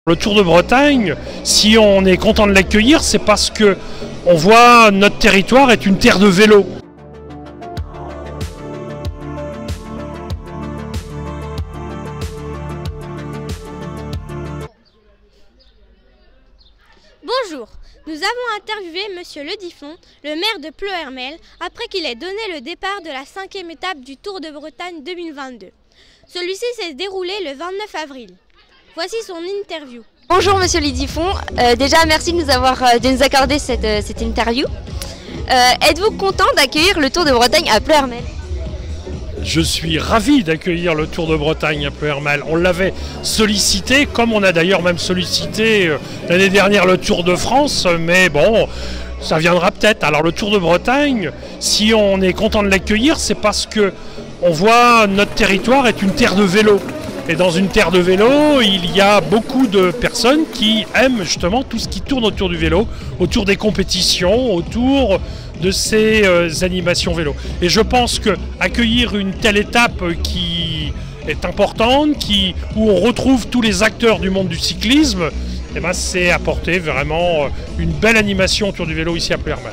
Le Tour de Bretagne, si on est content de l'accueillir, c'est parce que on voit notre territoire est une terre de vélo. Bonjour, nous avons interviewé Monsieur Le Diffon, le maire de Ploërmel, après qu'il ait donné le départ de la 5e étape du Tour de Bretagne 2022. Celui-ci s'est déroulé le 29 avril. Voici son interview. Bonjour Monsieur Le Diffon, déjà merci de nous accorder cette interview. Êtes-vous content d'accueillir le Tour de Bretagne à Ploërmel? Je suis ravi d'accueillir le Tour de Bretagne à Ploërmel. On l'avait sollicité, comme on a d'ailleurs même sollicité l'année dernière le Tour de France, mais bon, ça viendra peut-être. Alors le Tour de Bretagne, si on est content de l'accueillir, c'est parce que on voit notre territoire est une terre de vélo. Et dans une terre de vélo, il y a beaucoup de personnes qui aiment justement tout ce qui tourne autour du vélo, autour des compétitions, autour de ces animations vélo. Et je pense qu'accueillir une telle étape qui est importante, où on retrouve tous les acteurs du monde du cyclisme, eh ben, c'est apporter vraiment une belle animation autour du vélo ici à Ploërmel.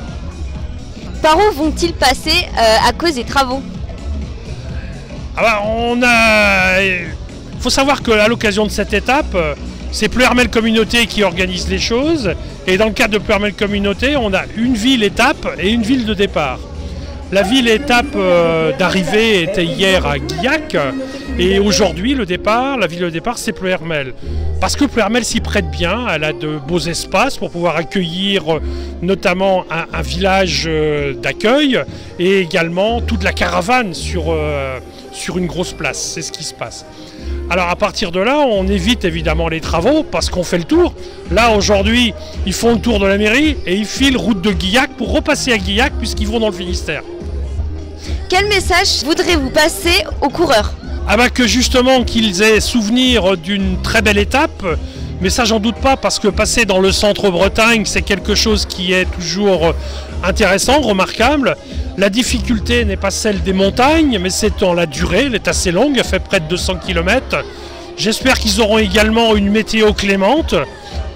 Par où vont-ils passer à cause des travaux? Il faut savoir qu'à l'occasion de cette étape, c'est Ploërmel Communauté qui organise les choses. Et dans le cadre de Ploërmel Communauté, on a une ville-étape et une ville de départ. La ville-étape d'arrivée était hier à Guillac. Et aujourd'hui, la ville de départ, c'est Ploërmel. Parce que Ploërmel s'y prête bien, elle a de beaux espaces pour pouvoir accueillir notamment un village d'accueil et également toute la caravane sur une grosse place. C'est ce qui se passe. Alors à partir de là, on évite évidemment les travaux parce qu'on fait le tour. Là aujourd'hui, ils font le tour de la mairie et ils filent route de Guillac pour repasser à Guillac puisqu'ils vont dans le Finistère. Quel message voudrez-vous passer aux coureurs? Que justement qu'ils aient souvenir d'une très belle étape, mais ça j'en doute pas parce que passer dans le centre Bretagne c'est quelque chose qui est toujours intéressant, remarquable. La difficulté n'est pas celle des montagnes, mais c'est dans la durée, elle est assez longue, elle fait près de 200 km. J'espère qu'ils auront également une météo clémente,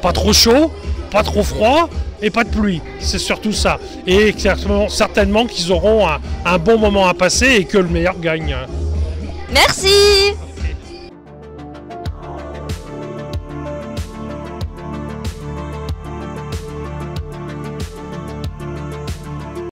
pas trop chaud, pas trop froid et pas de pluie, c'est surtout ça. Et certainement qu'ils auront un bon moment à passer et que le meilleur gagne. Merci.